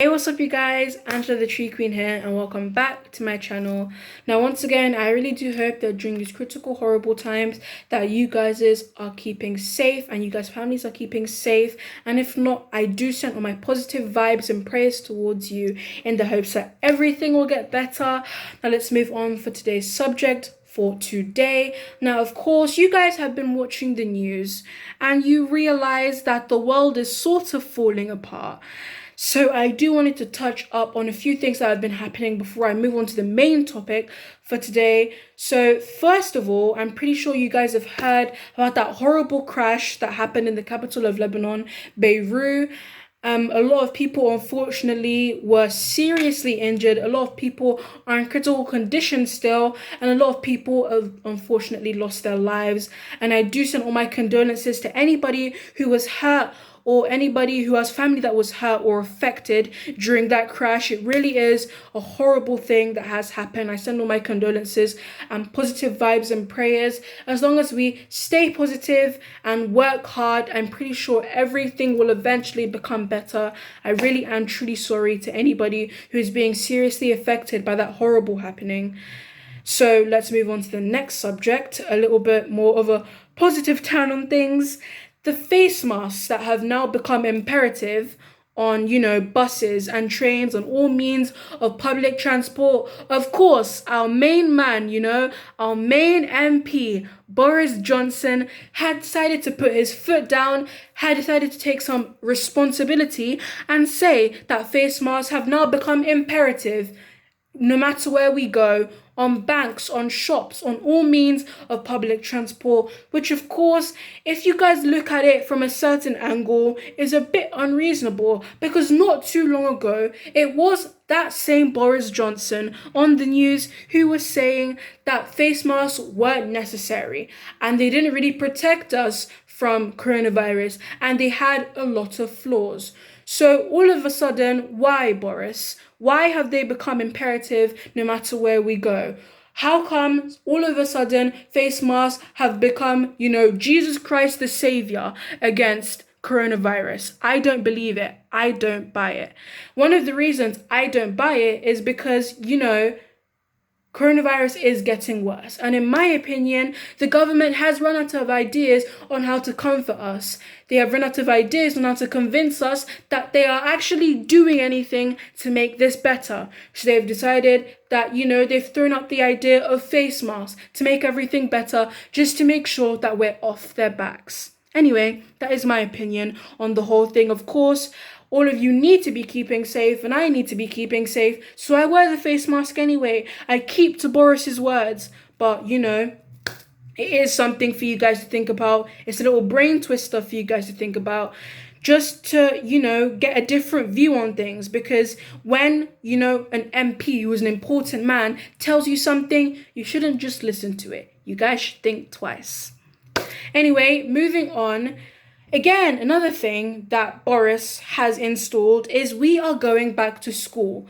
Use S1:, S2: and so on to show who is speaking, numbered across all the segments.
S1: Hey, what's up, you guys? Angela the Tree Queen here, and welcome back to my channel. Now, once again, I really do hope that during these critical, horrible times that you guys are keeping safe and you guys' families are keeping safe. And if not, I do send all my positive vibes and prayers towards you in the hopes that everything will get better. Now, let's move on for today's subject for today. Now, of course, you guys have been watching the news and you realize that the world is sort of falling apart. So I do wanted to touch up on a few things that have been happening before I move on to the main topic for today. So first of all, I'm pretty sure you guys have heard about that horrible crash that happened in the capital of Lebanon, Beirut. A lot of people, unfortunately, were seriously injured. A lot of people are in critical condition still, and a lot of people have unfortunately lost their lives. And I do send all my condolences to anybody who was hurt or anybody who has family that was hurt or affected during that crash. It really is a horrible thing that has happened. I send all my condolences and positive vibes and prayers. As long as we stay positive and work hard, I'm pretty sure everything will eventually become better. I really am truly sorry to anybody who is being seriously affected by that horrible happening. So let's move on to the next subject, a little bit more of a positive turn on things. The face masks that have now become imperative on, buses and trains and all means of public transport. Of course, our main man, our main MP, Boris Johnson, had decided to put his foot down, had decided to take some responsibility and say that face masks have now become imperative no matter where we go, on banks, on shops, on all means of public transport, which of course, if you guys look at it from a certain angle, is a bit unreasonable, because not too long ago, it was that same Boris Johnson on the news who was saying that face masks weren't necessary and they didn't really protect us from coronavirus and they had a lot of flaws. So all of a sudden, why, Boris? Why have they become imperative no matter where we go? How come all of a sudden face masks have become, Jesus Christ the Savior against coronavirus? I don't believe it. I don't buy it. One of the reasons I don't buy it is because, coronavirus is getting worse. And in my opinion, the government has run out of ideas on how to comfort us. They have run out of ideas on how to convince us that they are actually doing anything to make this better. So they've decided that, they've thrown up the idea of face masks to make everything better, just to make sure that we're off their backs. Anyway, that is my opinion on the whole thing. Of course, all of you need to be keeping safe and I need to be keeping safe, so I wear the face mask anyway. I keep to Boris's words, but it is something for you guys to think about. It's a little brain twister for you guys to think about, just to, get a different view on things, because when, an MP who is an important man tells you something, you shouldn't just listen to it. You guys should think twice. Anyway, moving on. Again, another thing that Boris has installed is we are going back to school.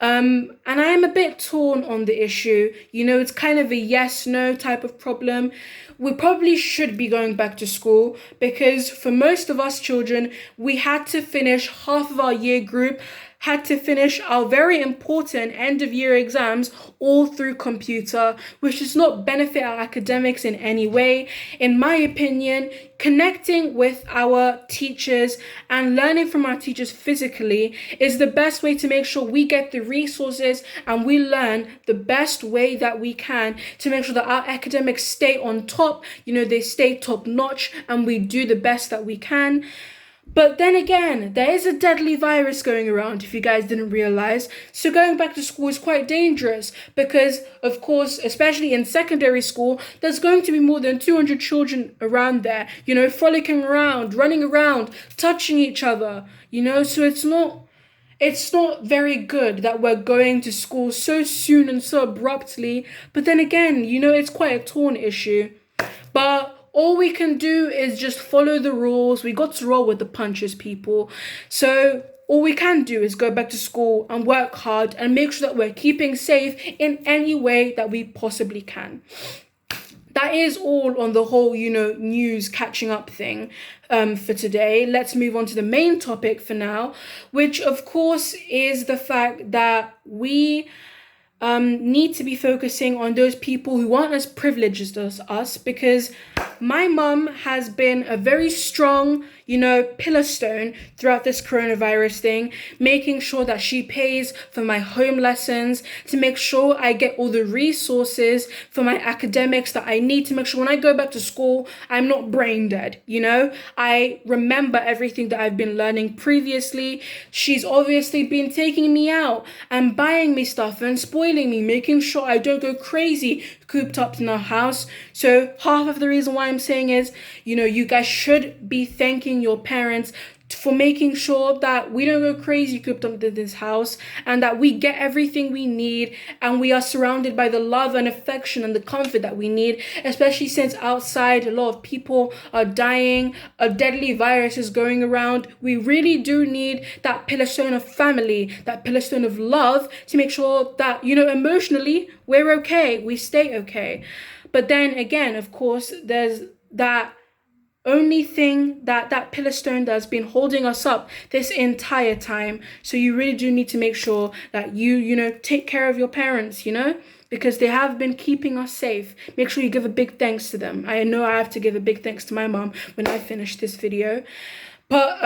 S1: And I am a bit torn on the issue. It's kind of a yes-no type of problem. We probably should be going back to school because for most of us children, we had to finish half of our year group, had to finish our very important end of year exams all through computer, which does not benefit our academics in any way. In my opinion, connecting with our teachers and learning from our teachers physically is the best way to make sure we get the resources and we learn the best way that we can to make sure that our academics stay on top, they stay top notch and we do the best that we can. But then again, there is a deadly virus going around, if you guys didn't realize. So going back to school is quite dangerous because, of course, especially in secondary school, there's going to be more than 200 children around there, frolicking around, running around, touching each other, so it's not very good that we're going to school so soon and so abruptly. But then again, it's quite a torn issue. But all we can do is just follow the rules. We got to roll with the punches, people. So all we can do is go back to school and work hard and make sure that we're keeping safe in any way that we possibly can. that is all on the whole, news catching up thing for today. Let's move on to the main topic for now, which of course is the fact that we need to be focusing on those people who aren't as privileged as us, because my mum has been a very strong, pillar stone throughout this coronavirus thing, making sure that she pays for my home lessons, to make sure I get all the resources for my academics that I need to make sure when I go back to school, I'm not brain dead, I remember everything that I've been learning previously. She's obviously been taking me out and buying me stuff and spoiling me, making sure I don't go crazy cooped up in our house. So half of the reason why I'm saying is, you guys should be thanking your parents for making sure that we don't go crazy cooped up in this house, and that we get everything we need, and we are surrounded by the love and affection and the comfort that we need, especially since outside a lot of people are dying, a deadly virus is going around. We really do need that pillar stone of family, that pillar stone of love, to make sure that, emotionally we're okay, we stay okay. But then again, of course, there's that only thing, that pillar stone that's been holding us up this entire time. So you really do need to make sure that you take care of your parents, because they have been keeping us safe. Make sure you give a big thanks to them. I know I have to give a big thanks to my mom when I finish this video. But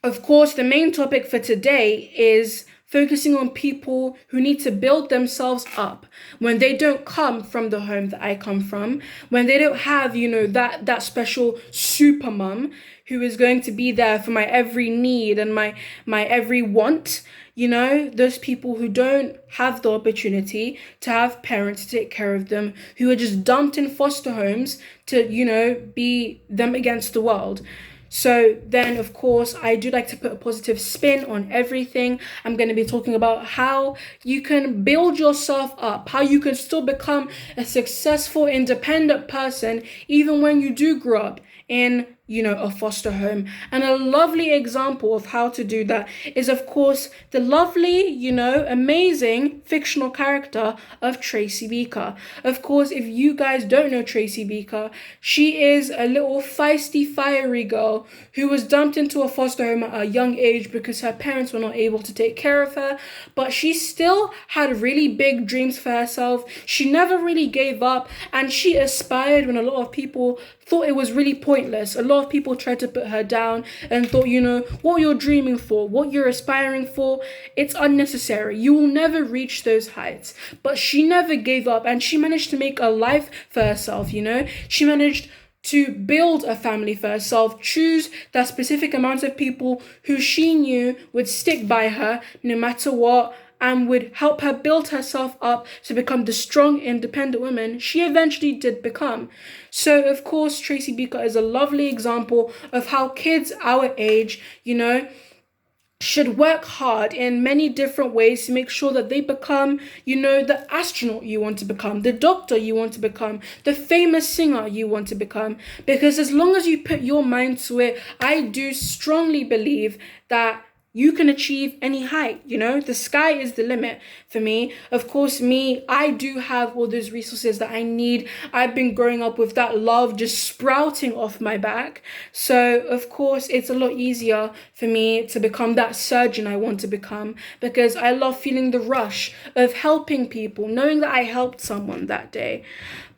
S1: of course, the main topic for today is focusing on people who need to build themselves up when they don't come from the home that I come from, when they don't have, that special super mum who is going to be there for my every need and my every want. Those people who don't have the opportunity to have parents to take care of them, who are just dumped in foster homes to, be them against the world. So then, of course, I do like to put a positive spin on everything. I'm going to be talking about how you can build yourself up, how you can still become a successful, independent person, even when you do grow up in, a foster home. And a lovely example of how to do that is, of course, the lovely, amazing fictional character of Tracy Beaker. Of course, if you guys don't know Tracy Beaker, she is a little feisty, fiery girl who was dumped into a foster home at a young age because her parents were not able to take care of her, but she still had really big dreams for herself. She never really gave up, and she aspired when a lot of people thought it was really pointless. A lot of people tried to put her down and thought, what you're dreaming for, what you're aspiring for, it's unnecessary. You will never reach those heights. But she never gave up, and she managed to make a life for herself, She managed to build a family for herself, choose that specific amount of people who she knew would stick by her no matter what, and would help her build herself up to become the strong, independent woman she eventually did become. So, of course, Tracy Beaker is a lovely example of how kids our age, should work hard in many different ways to make sure that they become, the astronaut you want to become, the doctor you want to become, the famous singer you want to become. Because as long as you put your mind to it, I do strongly believe that you can achieve any height, the sky is the limit for me. Of course, I do have all those resources that I need. I've been growing up with that love just sprouting off my back. So, of course, it's a lot easier for me to become that surgeon I want to become, because I love feeling the rush of helping people, knowing that I helped someone that day.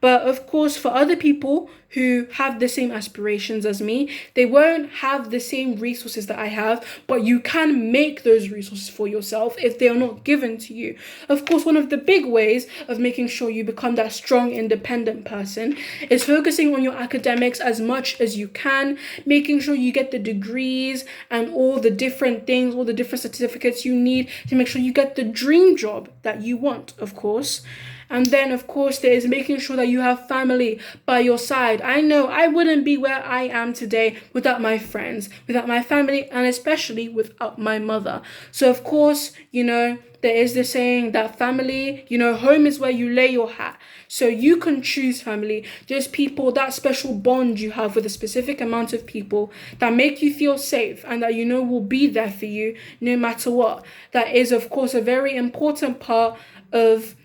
S1: But of course, for other people who have the same aspirations as me, they won't have the same resources that I have, but you can make those resources for yourself if they are not given to you. Of course, one of the big ways of making sure you become that strong, independent person is focusing on your academics as much as you can, making sure you get the degrees and all the different things, all the different certificates you need to make sure you get the dream job that you want, of course. And then, of course, there is making sure that you have family by your side. I know I wouldn't be where I am today without my friends, without my family, and especially without my mother. So, of course, there is the saying that family, home is where you lay your hat. So you can choose family, just people, that special bond you have with a specific amount of people that make you feel safe and that will be there for you no matter what. That is, of course, a very important part of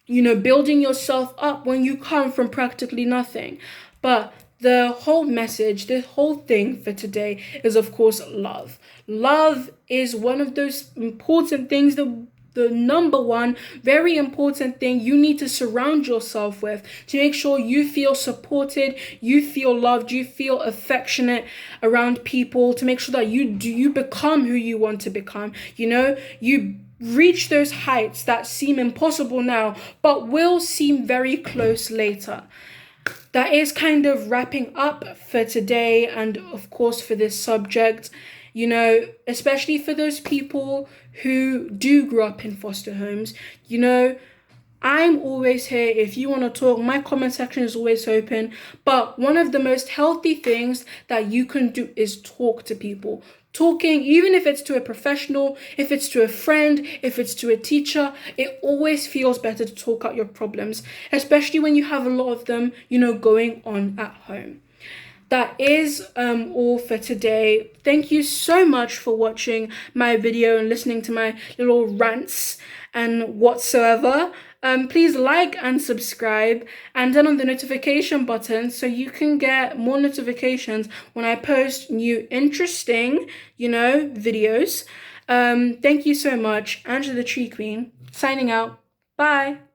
S1: building yourself up when you come from practically nothing. But the whole message, the whole thing for today is, of course, love. Love is one of those important things, the number one very important thing you need to surround yourself with to make sure you feel supported, you feel loved, you feel affectionate around people, to make sure that you become who you want to become. You reach those heights that seem impossible now but will seem very close later. That is kind of wrapping up for today, and of course for this subject. Especially for those people who do grow up in foster homes. I'm always here if you want to talk. My comment section is always open. But one of the most healthy things that you can do is talk to people. Talking, even if it's to a professional, if it's to a friend, if it's to a teacher, it always feels better to talk out your problems, especially when you have a lot of them, going on at home. That is all for today. Thank you so much for watching my video and listening to my little rants and whatsoever. Please like and subscribe and turn on the notification button so you can get more notifications when I post new interesting, videos. Thank you so much. Anjola the Tree Queen, signing out. Bye.